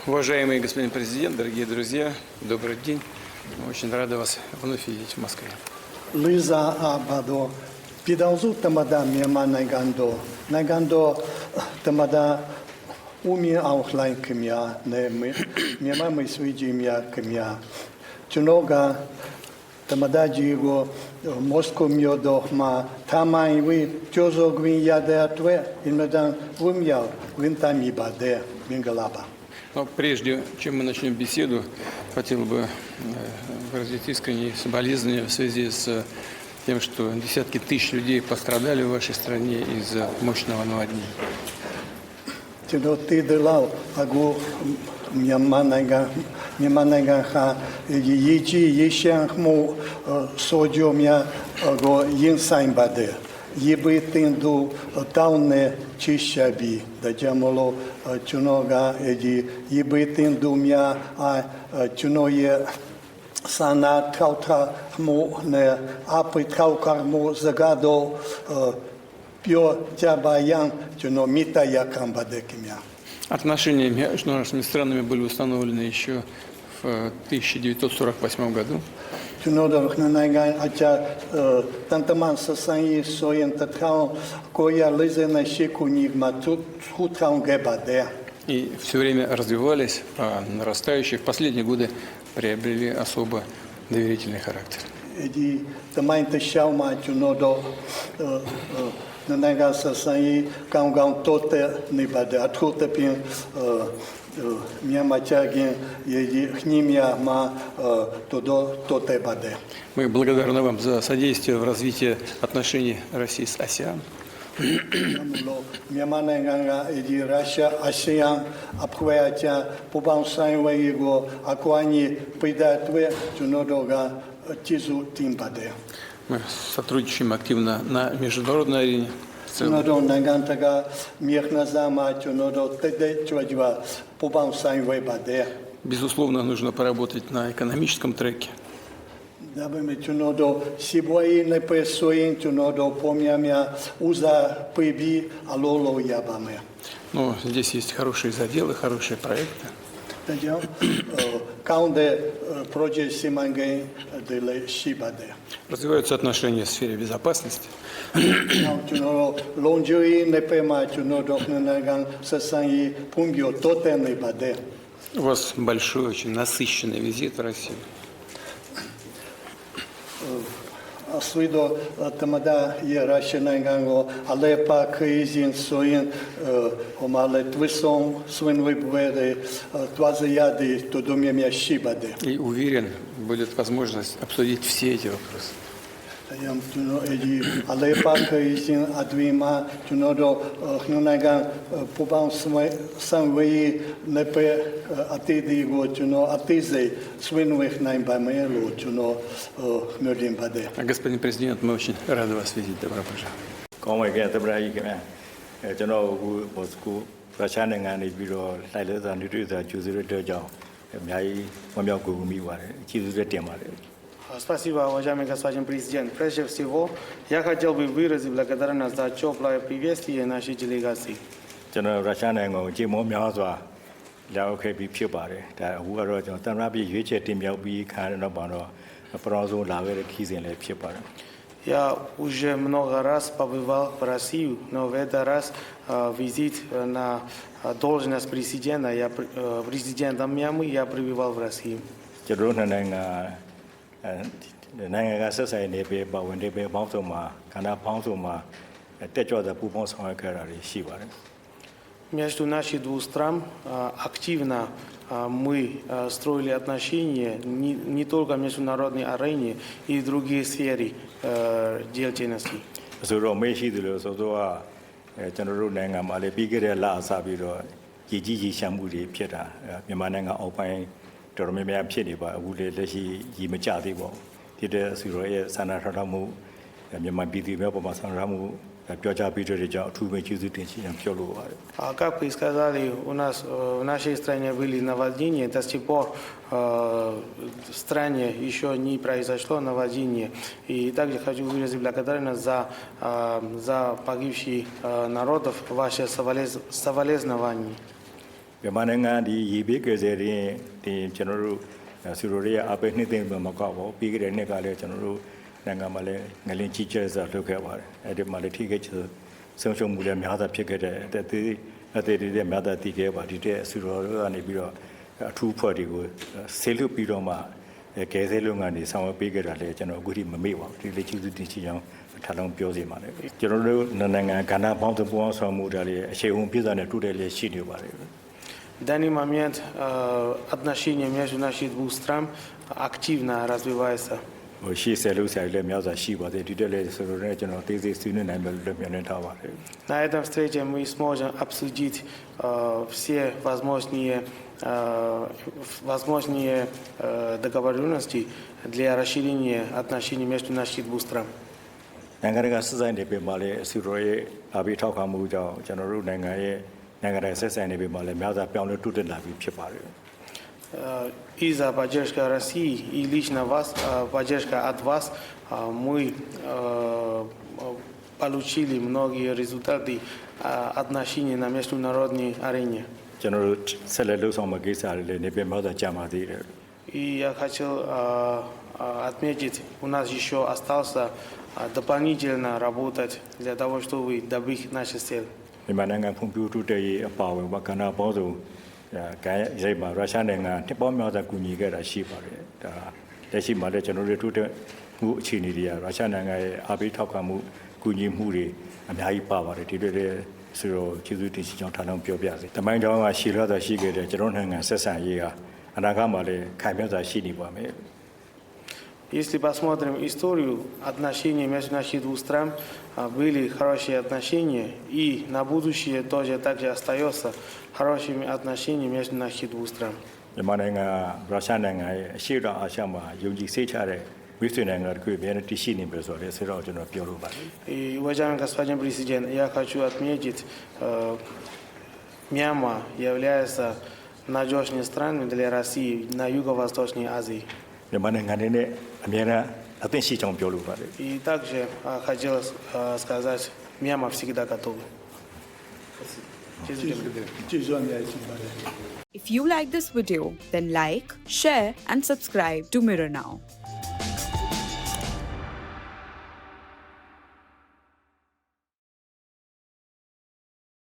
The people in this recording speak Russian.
Уважаемый господин президент, дорогие друзья, добрый день. Очень рада вас вновь видеть в Москве. Лиза Абадо, Пидаузу Тамада Мьяма Найгандо Тамада Уми Аухлайн Кемья, Мьяма Мисуиджи Мья Кемья, Чунога Тамада Джиго, Моско Мьодохма, Тамай Ви, Чозо Гвин Яде Атве, Инмедан Вумьял, Винтами Баде, Вингалаба. Но прежде чем мы начнем беседу, хотел бы выразить искренние соболезнования в связи с тем, что десятки тысяч людей пострадали в вашей стране из-за мощного наводнения. Ебитинду тауне чищаби, да джамоло чунога эди ебитинду мя чуное сана таута му не апы таукар му загадо пьо тябаян чуно мита якамбадекимя. Отношения между нашими странами были установлены еще в 1948 году. Чунодор хнанайган ача тантаман сасаи соен татао коя лизена шику нигма тутаун гебаде. И все время развивались, а нарастающие в последние годы приобрели особо доверительный характер. Эди тамайн ташаума чунодо нанайган сасаи каун тоте нибаде атуте пин мы благодарны вам за содействие в развитии отношений России с АСЕАН. Мы сотрудничаем активно на международной арене. Безусловно, нужно поработать на экономическом треке. Но здесь есть хорошие заделы, хорошие проекты. Развиваются отношения в сфере безопасности. У вас большой, очень насыщенный визит в Россию. Свидо тамада е рашенайганго алепа кризин соин омале твисон свин выбведе твазаяди тодомемя шибаде. И уверен, будет возможность обсудить все эти вопросы. Алепа кризин адвима чунодо хнунайган побан самвеи непе атиди го чуно атизе свинвих найбамело чуно хнудим баде. Господин президент, мы очень рады вас видеть. Добро пожаловать. Спасибо, уважаемый господин президент. Прежде всего, я хотел бы выразить благодарность за теплое приветствие нашей делегации. Я уже много раз побывал в России, но в этот раз визит на должность президента Мьянмы я прибывал в Россию. Между нашими двух стран активно мы строили отношения не только в международной арене и в другие сферы деятельности. ပြောကြားပေးတဲ့ကြောင့်အထူးပဲကျေးဇူးတင်ရှိကြောင်းပြောလိုပါတယ် Как вы сказали, у нас в нашей стране были наводнения, до сих пор в стране еще не произошло наводнение. И также хочу выразить благодарность за погибших народов, ваши соболезнования. မြန်မာနိုင်ငံဒီရေဘေးကယ်ဆယ်ရင်ဒီကျွန်တော်တို့စီရိုရီယာအပိနှစ်သိမ့်မှာမကောက်ပါဘူးပြီးခဲ့တဲ့နှစ်ကလည်းကျွန်တော်တို့နိုင်ငံမှာလည်းငလင်းကြီးကျယ်စွာလုပ်ခဲ့ပါတယ်အဲ့ဒီမှာလည်းထိခိုက်ဆုံးရှုံးမှုလည်းများစွာဖြစ်ခဲ့တဲ့အသက်သေးတွေများစွာတည်ခဲ့ပါဒီတဲ့စီရိုရီယာကနေပြီးတော့အထူးဖွဲ့တွေကိုဆေးလွတ်ပြီးတော့မှကယ်ဆယ်လုပ်ငန်းတွေဆောင်ရွက်ပေးခဲ့တာလည်းကျွန်တော်အခုထိမမေ့ပါဘူးဒီလေးကျေးဇူးတင်ရှိကြောင်းထပ်လောင်းပြောစီပါတယ်ကျွန်တော်တို့နိုင်ငံကဏ္ဍပေါင်းစုံပူးပေါင်းဆောင်မှုတွေလည်းအခြေအုံပြည့်စုံတဲ့တူတယ်လည်းရှိနေပါတယ် В данный момент отношения между нашими двух стран активно развиваются. ရှေ့ဆက်လို့ဆရာကြီးလည်းများစွာရှိပါတယ်ဒီတက်လည်းဆိုတော့လည်းကျွန်တော်သေးသေးဆွေးနွေးနိုင်မယ်လို့မျှော်လင့်ထားပါတယ် На этом встрече мы сможем обсудить все возможные договоренности для расширения отношений между нашими двух стран. နိုင်ငံတကာစစ်ဆိုင်တွေပြင်ပါလေအစီအရောရဲ့အဘိထောက်ခံမှုကြောင့်ကျွန်တော်တို့နိုင်ငံရဲ့နိုင်ငံတကာစစ်ဆိုင်တွေပြင်ပါလေများစွာပြောင်းလဲတိုးတက်လာပြီးဖြစ်ပါတယ် Из-за поддержки России и лично вас, поддержка от вас, мы получили многие результаты отношений на международной арене. ကျွန်တော်တို့ဆက်လက်လှုပ်ဆောင်မှုကိစ္စတွေလည်းနေပြင်များစွာကြာမှသေးတယ် И я хотел отметить, у нас еще остался дополнительно работать для того, чтобы добить наши цели. မြန်မာနိုင်ငံဖွံ့ဖြိုးတိုးတက်ရေးအပါအဝင်ဝကဏ္ဍပေါင်းစုံကဲရိုက်မှာရုရှားနိုင်ငံတစ်ပေါင်းများစွာကူညီခဲ့တာရှိပါတယ်ဒါလက်ရှိမှာလည်းကျွန်တော်တို့တိုးတက်မှုအခြေအနေတွေကရုရှားနိုင်ငံရဲ့အဘိထောက်ခံမှုကူညီမှုတွေအများကြီးပါပါတယ်ဒီတွေလည်းဆိုတော့ကျေးဇူးတင်ရှိကြောင်းထားလုံးပြောပြစေတမိုင်းကြောင်းကရှည်လွှတ်စွာရှိခဲ့တဲ့ကျွန်တော်နိုင်ငံဆက်ဆံရေးကအနာဂတ်မှာလည်းခိုင်မြဲစွာရှိနေပါမယ် Если посмотрим историю отношений между нашими двух стран, были хорошие отношения, и на будущее тоже также остается хорошими отношениями между нашими двух стран. မြန်မာနိုင်ငံရုရှားနိုင်ငံရဲ့အရှေ့တောင်အာရှမှာယုံကြည်စိတ်ချတဲ့ဝိသုနိုင်ငံတစ်ခုအများနဲ့တရှိနေပြီဆိုတော့ဆရာတော်ကျွန်တော်ပြောလိုပါတယ် И, уважаемый господин президент, я хочу отметить, Мьянма является надежной страной для России на Юго-Восточной Азии. မြန်မာနိုင်ငံနဲ့အများနဲ့အသင့်ရှိကြောင်းပြောလိုပါတယ် И также хотелось сказать, Мьянма всегда готова. Спасибо. If you like this video, then like, share and subscribe to Mirror Now.